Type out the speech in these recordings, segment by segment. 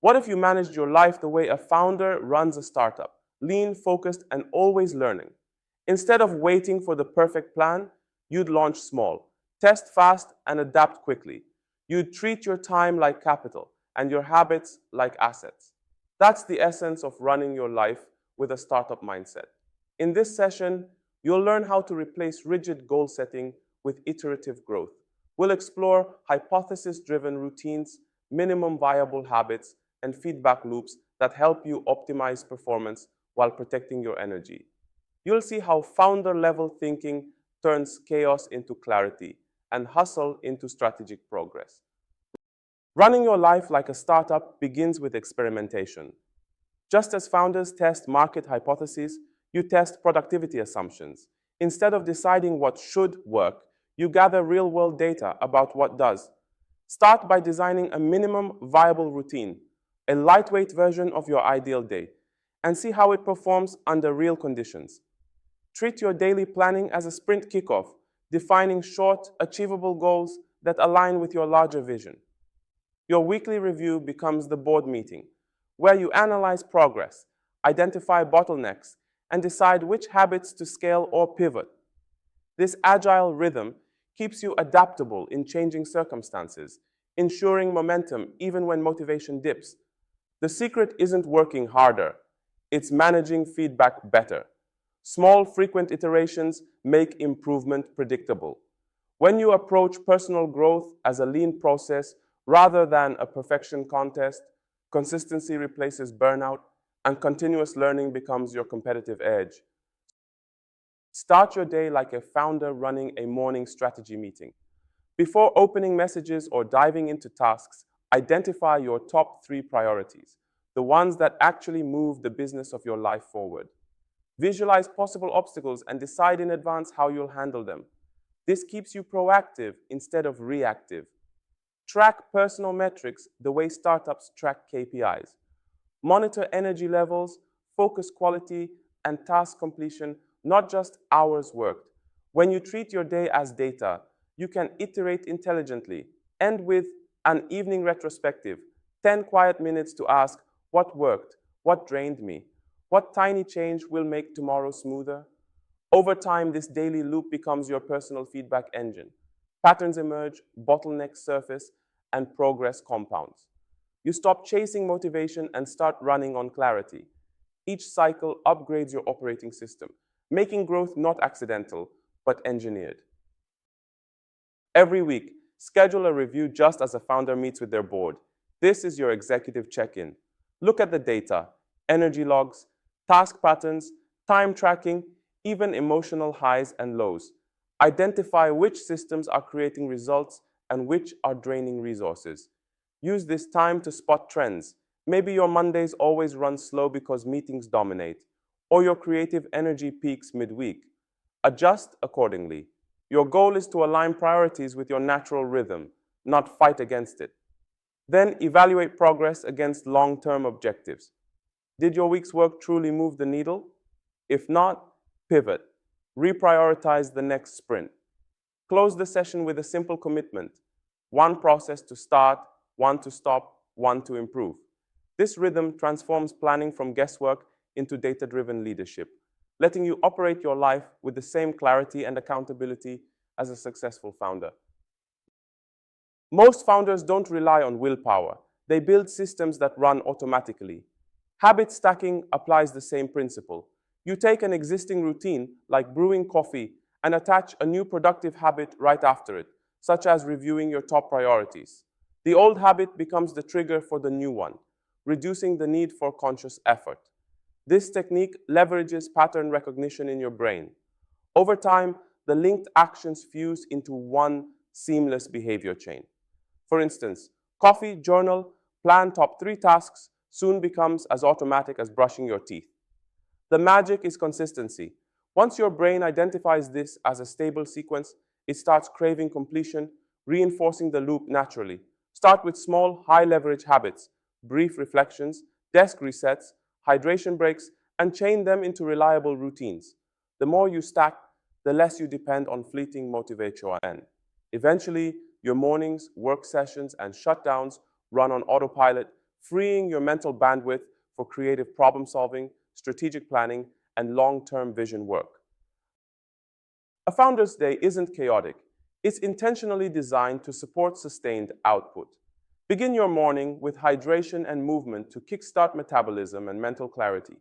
What if you managed your life the way a founder runs a startup? Lean, focused, and always learning. Instead of waiting for the perfect plan, you'd launch small, test fast, and adapt quickly. You'd treat your time like capital and your habits like assets. That's the essence of running your life with a startup mindset. In this session, you'll learn how to replace rigid goal setting with iterative growth. We'll explore hypothesis-driven routines, minimum viable habits, and feedback loops that help you optimize performance while protecting your energy. You'll see how founder-level thinking turns chaos into clarity and hustle into strategic progress. Running your life like a startup begins with experimentation. Just as founders test market hypotheses, you test productivity assumptions. Instead of deciding what should work, you gather real-world data about what does. Start by designing a minimum viable routine, a lightweight version of your ideal day, and see how it performs under real conditions. Treat your daily planning as a sprint kickoff, defining short, achievable goals that align with your larger vision. Your weekly review becomes the board meeting, where you analyze progress, identify bottlenecks, and decide which habits to scale or pivot. This agile rhythm keeps you adaptable in changing circumstances, ensuring momentum even when motivation dips. The secret isn't working harder, it's managing feedback better. Small, frequent iterations make improvement predictable. When you approach personal growth as a lean process rather than a perfection contest, consistency replaces burnout, and continuous learning becomes your competitive edge. Start your day like a founder running a morning strategy meeting. Before opening messages or diving into tasks, identify your top 3 priorities, the ones that actually move the business of your life forward. Visualize possible obstacles and decide in advance how you'll handle them. This keeps you proactive instead of reactive. Track personal metrics the way startups track KPIs. Monitor energy levels, focus quality, and task completion, not just hours worked. When you treat your day as data, you can iterate intelligently. End with an evening retrospective, 10 quiet minutes to ask what worked, what drained me, what tiny change will make tomorrow smoother. Over time, this daily loop becomes your personal feedback engine. Patterns emerge, bottlenecks surface, and progress compounds. You stop chasing motivation and start running on clarity. Each cycle upgrades your operating system, making growth not accidental, but engineered. Every week, schedule a review just as a founder meets with their board. This is your executive check-in. Look at the data, energy logs, task patterns, time tracking, even emotional highs and lows. Identify which systems are creating results and which are draining resources. Use this time to spot trends. Maybe your Mondays always run slow because meetings dominate, or your creative energy peaks midweek. Adjust accordingly. Your goal is to align priorities with your natural rhythm, not fight against it. Then evaluate progress against long-term objectives. Did your week's work truly move the needle? If not, pivot. Reprioritize the next sprint. Close the session with a simple commitment. 1 process to start, 1 to stop, 1 to improve. This rhythm transforms planning from guesswork into data-driven leadership, letting you operate your life with the same clarity and accountability as a successful founder. Most founders don't rely on willpower. They build systems that run automatically. Habit stacking applies the same principle. You take an existing routine, like brewing coffee, and attach a new productive habit right after it, such as reviewing your top priorities. The old habit becomes the trigger for the new one, reducing the need for conscious effort. This technique leverages pattern recognition in your brain. Over time, the linked actions fuse into one seamless behavior chain. For instance, coffee, journal, plan top 3 tasks soon becomes as automatic as brushing your teeth. The magic is consistency. Once your brain identifies this as a stable sequence, it starts craving completion, reinforcing the loop naturally. Start with small, high-leverage habits, brief reflections, desk resets, hydration breaks, and chain them into reliable routines. The more you stack, the less you depend on fleeting motivation. Eventually, your mornings, work sessions, and shutdowns run on autopilot, freeing your mental bandwidth for creative problem solving, strategic planning, and long-term vision work. A Founder's Day isn't chaotic. It's intentionally designed to support sustained output. Begin your morning with hydration and movement to kickstart metabolism and mental clarity.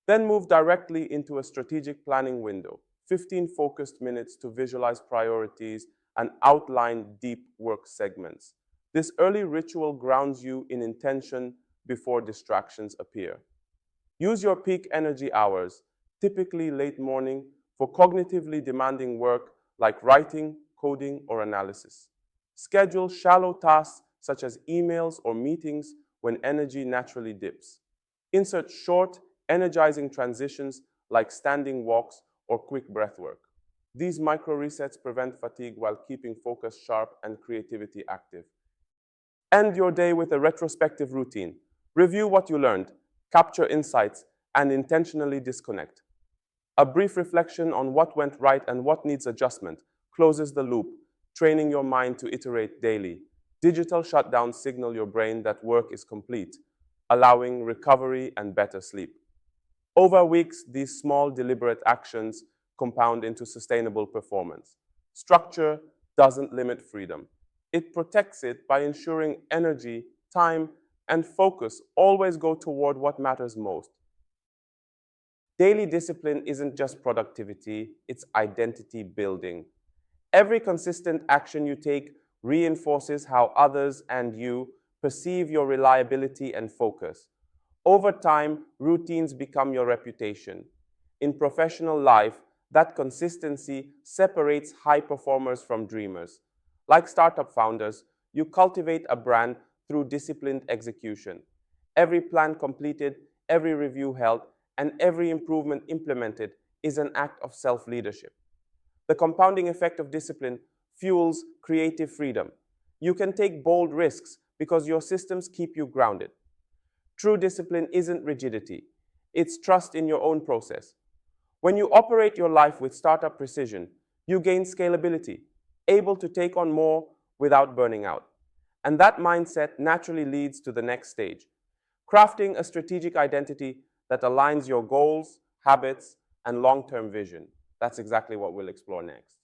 Then move directly into a strategic planning window, 15 focused minutes to visualize priorities and outline deep work segments. This early ritual grounds you in intention before distractions appear. Use your peak energy hours, typically late morning, for cognitively demanding work like writing, coding, or analysis. Schedule shallow tasks such as emails or meetings when energy naturally dips. Insert short, energizing transitions like standing walks or quick breath work. These micro resets prevent fatigue while keeping focus sharp and creativity active. End your day with a retrospective routine. Review what you learned, capture insights, and intentionally disconnect. A brief reflection on what went right and what needs adjustment closes the loop, training your mind to iterate daily. Digital shutdowns signal your brain that work is complete, allowing recovery and better sleep. Over weeks, these small, deliberate actions compound into sustainable performance. Structure doesn't limit freedom. It protects it by ensuring energy, time, and focus always go toward what matters most. Daily discipline isn't just productivity, it's identity building. Every consistent action you take reinforces how others and you perceive your reliability and focus. Over time, routines become your reputation. In professional life, that consistency separates high performers from dreamers. Like startup founders, you cultivate a brand through disciplined execution. Every plan completed, every review held, and every improvement implemented is an act of self-leadership. The compounding effect of discipline fuels creative freedom. You can take bold risks because your systems keep you grounded. True discipline isn't rigidity, it's trust in your own process. When you operate your life with startup precision, you gain scalability, able to take on more without burning out. And that mindset naturally leads to the next stage, crafting a strategic identity that aligns your goals, habits, and long-term vision. That's exactly what we'll explore next.